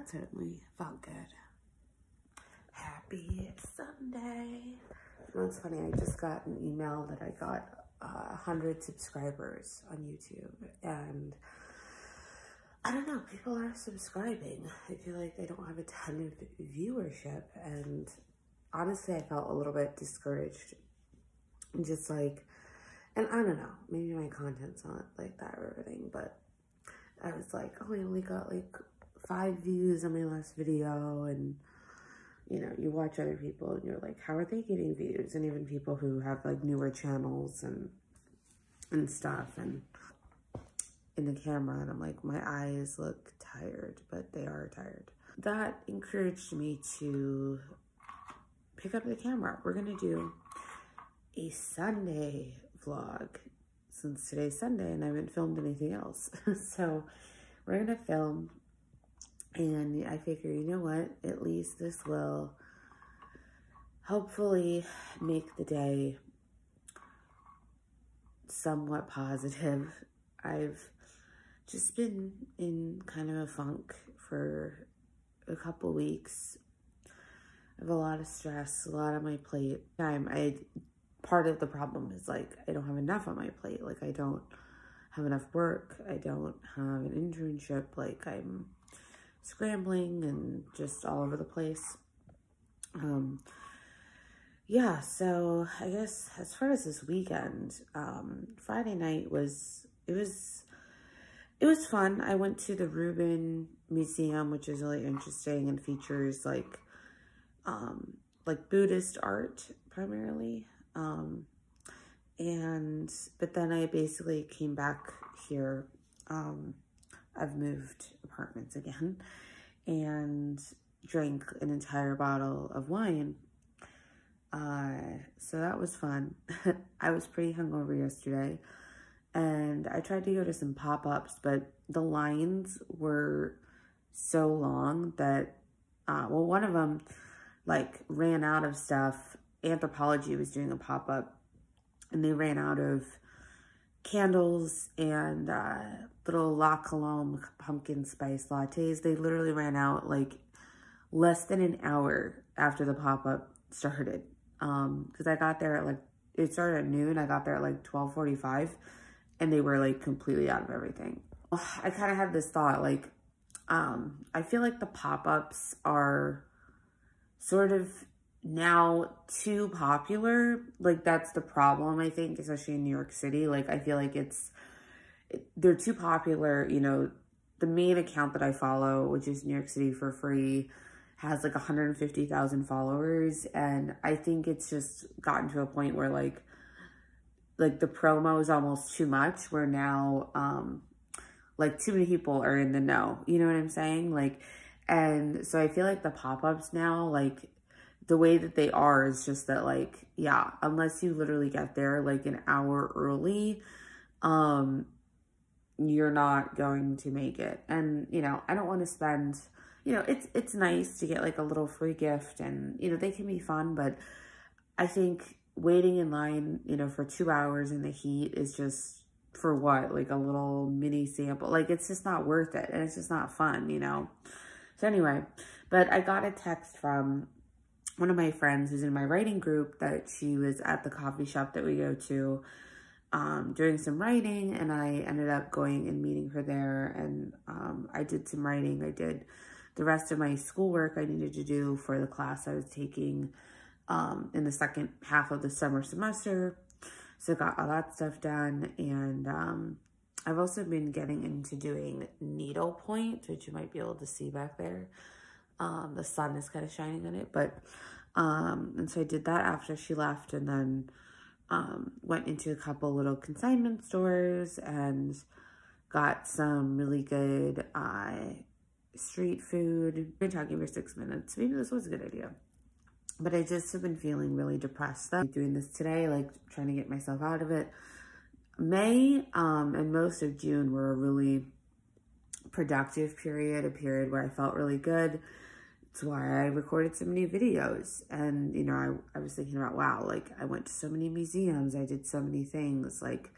that certainly felt good. Happy Sunday. You know, it's funny, I just got an email that I got 100 subscribers on YouTube, and I don't know, people are subscribing. I feel like I don't have a ton of viewership, and honestly, I felt a little bit discouraged. Just like, and I don't know, maybe my content's not like that or everything, but I was like, oh, I only got like 5 views on my last video, and you know, you watch other people and you're like, how are they getting views? And even people who have like newer channels and stuff, and in the camera, and I'm like, my eyes look tired, but they are tired. That encouraged me to pick up the camera. We're gonna do a Sunday vlog since today's Sunday and I haven't filmed anything else. So we're gonna film, and I figure, you know what, at least this will hopefully make the day somewhat positive. I've just been in kind of a funk for a couple weeks. I have a lot of stress, a lot on my plate. Part of the problem is like, I don't have enough on my plate. Like, I don't have enough work. I don't have an internship. Like, I'm scrambling and just all over the place. Yeah, so I guess as far as this weekend, Friday night was fun. I went to the Rubin Museum, which is really interesting and features like Buddhist art primarily. But then I basically came back here. I've moved apartments again, and drank an entire bottle of wine. So that was fun. I was pretty hungover yesterday, and I tried to go to some pop-ups, but the lines were so long that, well, one of them like ran out of stuff. Anthropologie was doing a pop-up, and they ran out of candles and little La Colombe pumpkin spice lattes. They literally ran out like less than an hour after the pop-up started. Because I got there at like, it started at noon. I got there at like 12:45, and they were like completely out of everything. I kind of had this thought, like, I feel like the pop-ups are sort of now too popular. Like, that's the problem, I think, especially in New York City. Like, I feel like they're too popular. You know, the main account that I follow, which is New York City for Free, has like 150,000 followers, and I think it's just gotten to a point where like the promo is almost too much, where now like too many people are in the know, you know what I'm saying? Like, and so I feel like the pop-ups now, like the way that they are is just that, like, yeah, unless you literally get there like an hour early, you're not going to make it. And, you know, I don't want to spend, you know, it's nice to get like a little free gift, and, you know, they can be fun, but I think waiting in line, you know, for 2 hours in the heat is just, for what, like a little mini sample, like it's just not worth it, and it's just not fun, you know? So anyway, but I got a text from one of my friends who's in my writing group that she was at the coffee shop that we go to doing some writing, and I ended up going and meeting her there, and I did some writing. I did the rest of my schoolwork I needed to do for the class I was taking in the second half of the summer semester. So I got all that stuff done, and I've also been getting into doing needlepoint, which you might be able to see back there. The sun is kind of shining on it, but, and so I did that after she left, and then went into a couple little consignment stores and got some really good street food. I've been talking for 6 minutes. Maybe this was a good idea. But I just have been feeling really depressed. I'm doing this today, like trying to get myself out of it. May and most of June were a really productive period, a period where I felt really good. It's why I recorded so many videos. And, you know, I was thinking about, wow, like I went to so many museums, I did so many things. Like,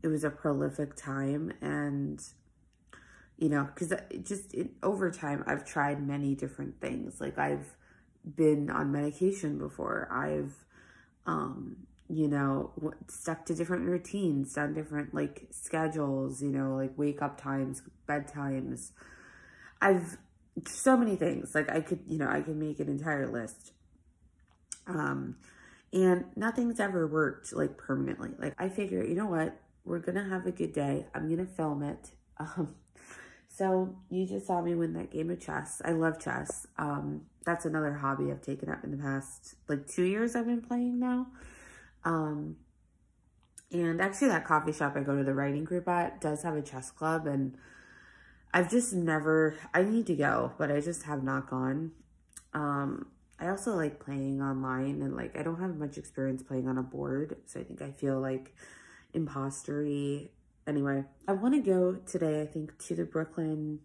it was a prolific time, and because over time, I've tried many different things. Like I've been on medication before. I've, stuck to different routines, done different like schedules, like wake up times, bedtimes. I've so many things. Like I could make an entire list. Um, and nothing's ever worked like permanently. Like I figure, you know what? We're gonna have a good day. I'm gonna film it. So you just saw me win that game of chess. I love chess. That's another hobby I've taken up in the past like 2 years I've been playing now. Um, and actually that coffee shop I go to the writing group at does have a chess club, and I've just never, I need to go, but I just have not gone. I also like playing online, and like I don't have much experience playing on a board, so I think I feel like impostery. Anyway, I want to go today, I think, to the Brooklyn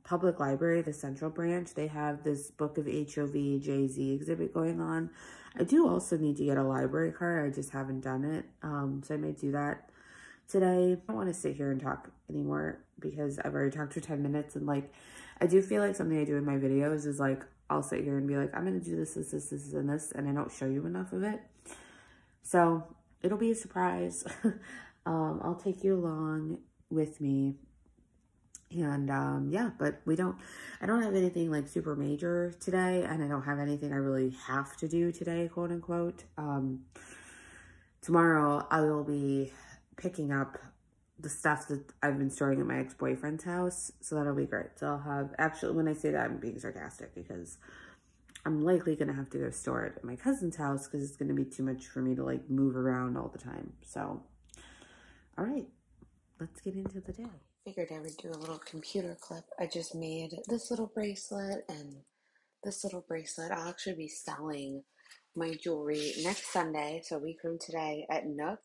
Public Library, the Central Branch. They have this Book of HOV Jay-Z exhibit going on. I do also need to get a library card. I just haven't done it, so I may do that today. I don't want to sit here and talk anymore because I've already talked for 10 minutes, and like I do feel like something I do in my videos is like I'll sit here and be like, I'm gonna do this, and this, and I don't show you enough of it. So it'll be a surprise. I'll take you along with me. And yeah, but I don't have anything like super major today, and I don't have anything I really have to do today, quote unquote. Tomorrow I will be picking up the stuff that I've been storing at my ex-boyfriend's house, so that'll be great. So I'll have, actually, when I say that, I'm being sarcastic because I'm likely going to have to go store it at my cousin's house because it's going to be too much for me to like move around all the time. So, all right, let's get into the day. Figured I would do a little computer clip. I just made this little bracelet and this little bracelet. I'll actually be selling my jewelry next Sunday, so a week from today, at Nook,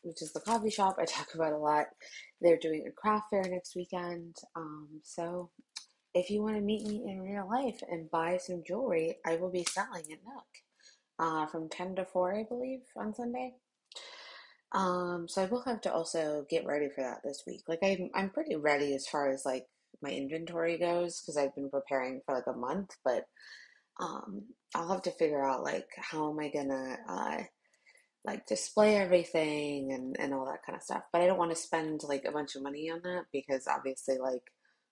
which is the coffee shop I talk about a lot. They're doing a craft fair next weekend. So if you want to meet me in real life and buy some jewelry, I will be selling at Nook from 10 to 4, I believe, on Sunday. So I will have to also get ready for that this week. Like I'm pretty ready as far as like my inventory goes because I've been preparing for like a month, but I'll have to figure out like how am I gonna like display everything and all that kind of stuff. But I don't want to spend like a bunch of money on that because obviously like,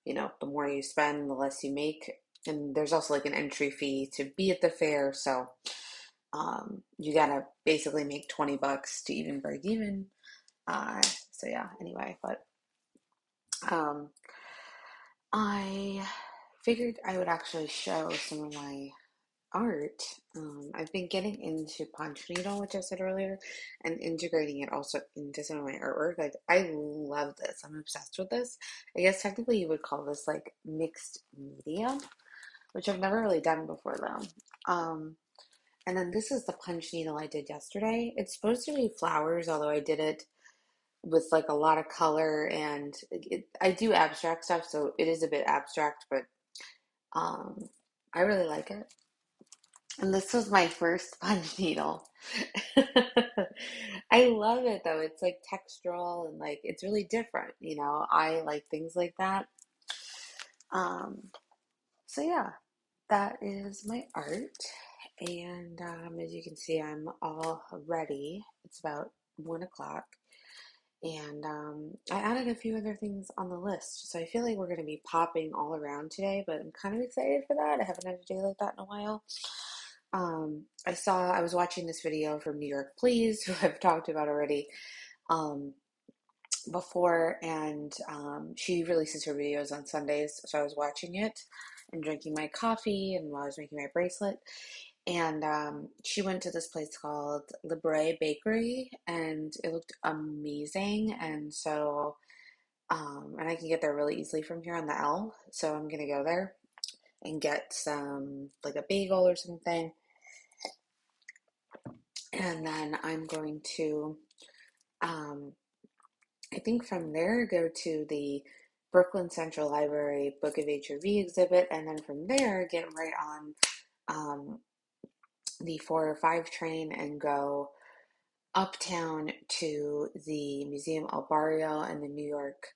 the more you spend, the less you make. And there's also like an entry fee to be at the fair. So you gotta basically make $20 to even break even. So yeah, anyway, but um, I figured I would actually show some of my art. I've been getting into punch needle, which I said earlier, and integrating it also into some of my artwork. Like I love this. I'm obsessed with this. I guess technically you would call this like mixed media, which I've never really done before though. And then this is the punch needle I did yesterday. It's supposed to be flowers, although I did it with like a lot of color, and I do abstract stuff, so it is a bit abstract, but um, I really like it. And this was my first sponge needle. I love it though. It's like textural and like it's really different, I like things like that. Um, so yeah, that is my art. And as you can see, I'm all ready. It's about 1 o'clock. And I added a few other things on the list. So I feel like we're going to be popping all around today, but I'm kind of excited for that. I haven't had a day like that in a while. I was watching this video from New York Please, who I've talked about already before, and she releases her videos on Sundays. So I was watching it and drinking my coffee and while I was making my bracelet. And she went to this place called Libre Bakery, and it looked amazing. And so, and I can get there really easily from here on the L. So I'm gonna go there and get some, like a bagel or something. And then I'm going to, I think from there, go to the Brooklyn Central Library Book of HOV exhibit. And then from there, get right on the 405 train and go uptown to the Museum El Barrio and the New York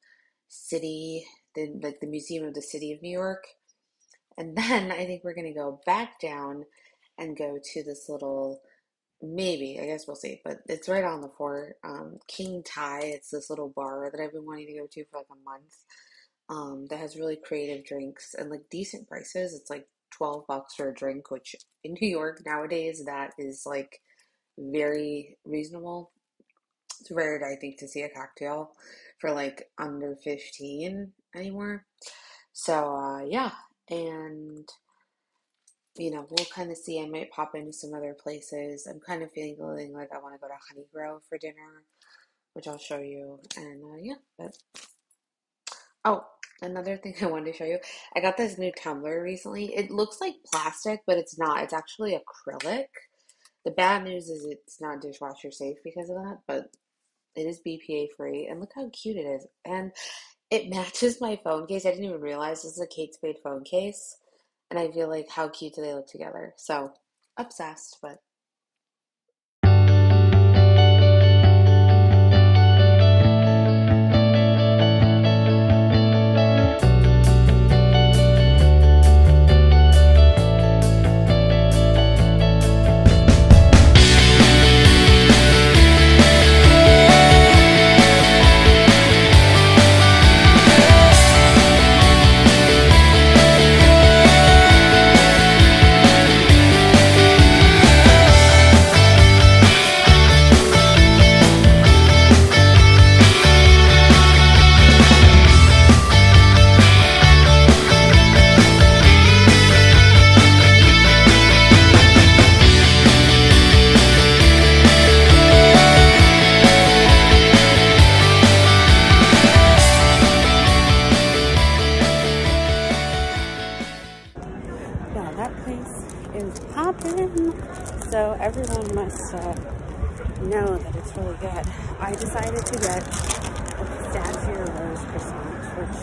city, the Museum of the City of New York. And then I think we're gonna go back down and go to this little, maybe, I guess we'll see, but it's right on the fort. King Thai, it's this little bar that I've been wanting to go to for like a month. That has really creative drinks and like decent prices. It's like $12 for a drink, which in New York nowadays, that is like very reasonable. It's rare, I think, to see a cocktail for like under 15 anymore. So, yeah. And, we'll kind of see. I might pop into some other places. I'm kind of feeling like I want to go to Honeygrow for dinner, which I'll show you. And, yeah, but, oh, another thing I wanted to show you. I got this new tumbler recently. It looks like plastic, but it's not. It's actually acrylic. The bad news is it's not dishwasher safe because of that, but it is BPA free. And look how cute it is. And it matches my phone case. I didn't even realize this is a Kate Spade phone case. And I feel like how cute do they look together. So, obsessed, but yeah, that place is popping. So everyone must know that it's really good. I decided to get a pistachio rose croissant, which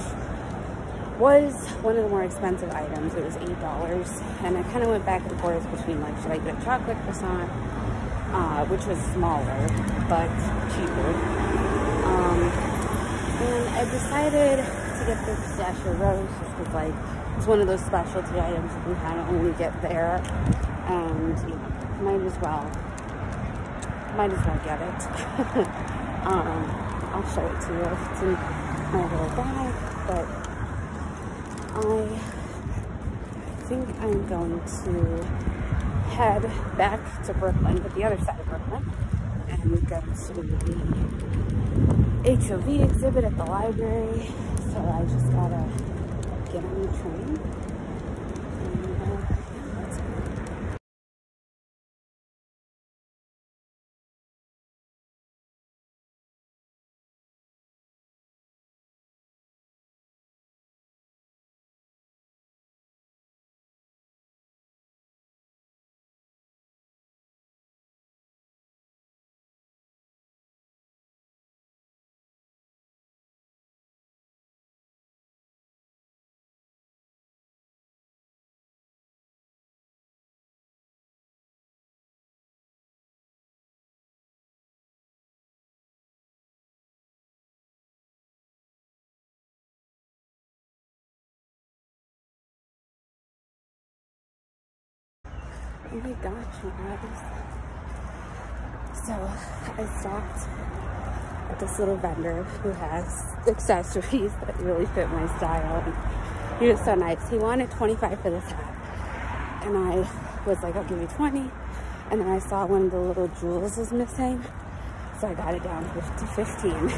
was one of the more expensive items. It was $8, and I kind of went back and forth between like, should I get a chocolate croissant, which was smaller but cheaper, and I decided to get the pistachio rose just because like it's one of those specialty items that we kind of only get there, and might as well get it. I'll show it to you. It's in my little bag, but I think I'm going to head back to Brooklyn, but the other side of Brooklyn, and go to the HOV exhibit at the library. So I just gotta get on the train. And, let's go. Oh my gosh, you guys. So I stopped at this little vendor who has accessories that really fit my style. And he was so nice. He wanted $25 for this hat. And I was like, I'll give you 20. And then I saw one of the little jewels was missing. So I got it down to 15.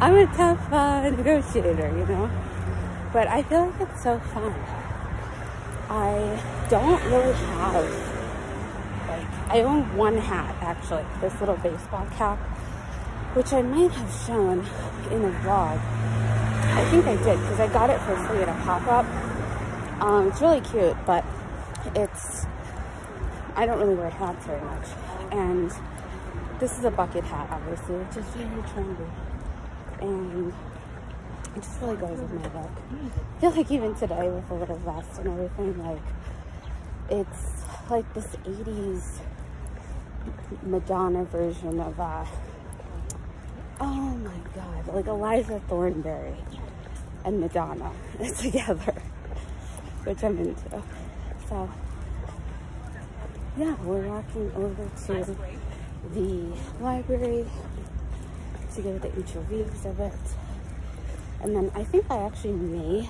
I'm a tough negotiator, But I feel like it's so fun. I don't really have, I own one hat actually, this little baseball cap, which I might have shown in a vlog. I think I did, because I got it for free at a pop-up. It's really cute, but I don't really wear hats very much. And this is a bucket hat, obviously, which is very trendy. And it just really goes with my look. I feel like even today with a little vest and everything, it's like this 80s Madonna version of, oh my God, like Eliza Thornberry and Madonna together, which I'm into. So yeah, we're walking over to the library to get the intro of it. And then I think I actually may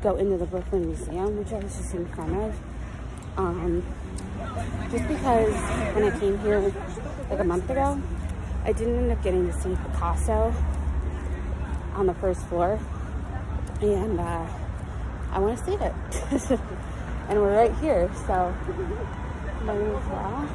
go into the Brooklyn Museum, which I was just in front of. Just because when I came here like a month ago, I didn't end up getting to see Picasso on the first floor. And I want to see it. And we're right here, so might as well.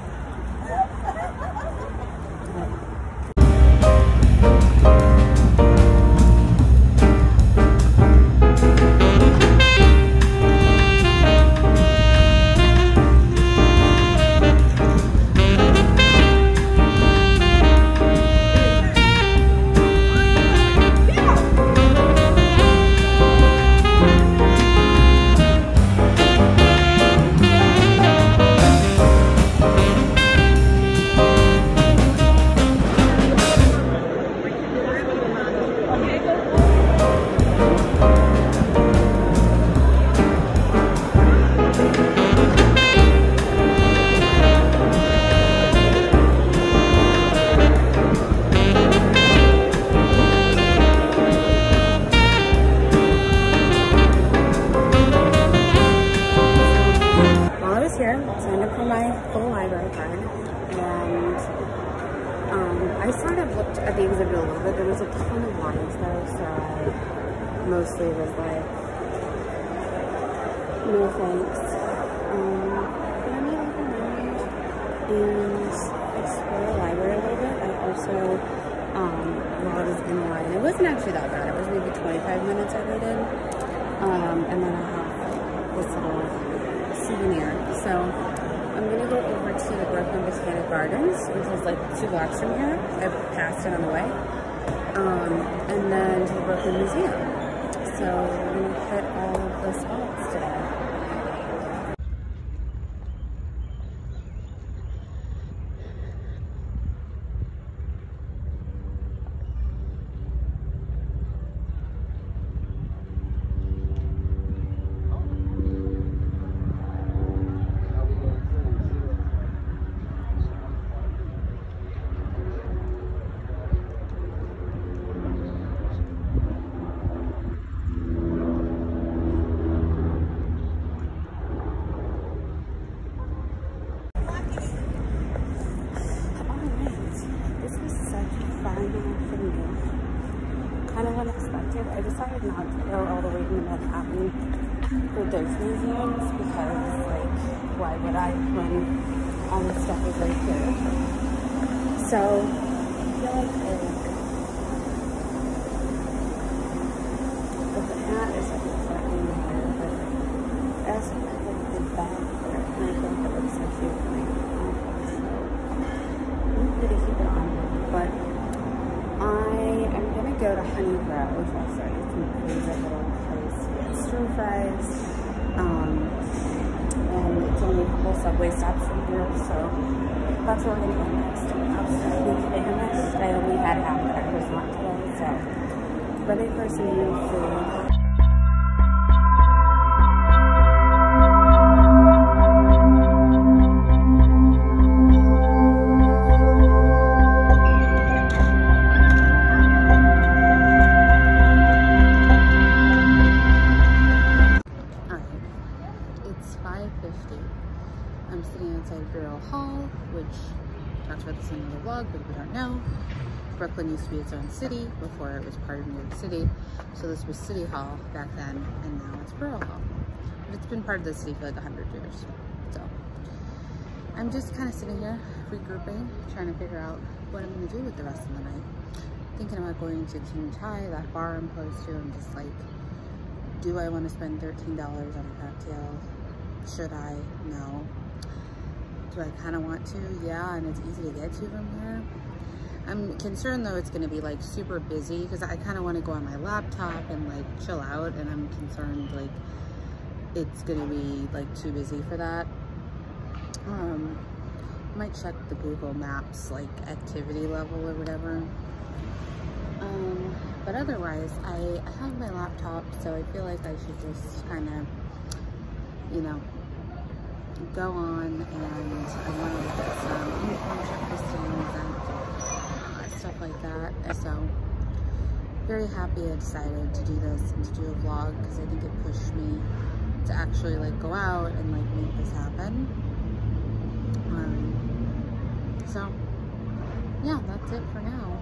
I sort of looked at the exhibit a little bit. There was a ton of lines though, so I mostly was like, no thanks. But I made up my mind and explore the library a little bit. I also, while I was in the line, it wasn't actually that bad. It was maybe 25 minutes I waited. And then I have this little souvenir. So I'm gonna go over to the Brooklyn Botanic Gardens, which is like 2 blocks from here. I passed it on the way. And then to the Brooklyn Museum. So we're gonna hit all of the spots today. Kind of unexpected. I decided not to go all the way to Manhattan for those museums because, like, why would I when all this stuff is right here? So I feel like the hat is like exactly here, but I also have like a good bag there, and I think that looks so cute. I'm going to keep it on, but I'm gonna go to Honey Grove. Also, it's a little place with stir fries. And it's only a couple subway stops from here, so that's where we're gonna go next. Absolutely famished. I only had half a croissant today, so ready for some new food. I'm sitting outside Burial Hall, which talks about this in the vlog, but if you don't know, Brooklyn used to be its own city before it was part of New York City. So this was City Hall back then, and now it's Burial Hall. But it's been part of the city for like 100 years. So I'm just kind of sitting here, regrouping, trying to figure out what I'm going to do with the rest of the night. Thinking about going to King Chai, that bar I'm close to, and just like, do I want to spend $13 on a cocktail? Should I? No. Do I kind of want to? Yeah, and it's easy to get to from here. I'm concerned though it's going to be like super busy because I kind of want to go on my laptop and like chill out, and I'm concerned like it's going to be like too busy for that. Might check the Google Maps like activity level or whatever. But otherwise, I have my laptop, so I feel like I should just kind of, you know, go on, and I want to look at some internship listings and stuff like that. So very happy I decided to do this and to do a vlog, because I think it pushed me to actually like go out and like make this happen. So yeah, that's it for now.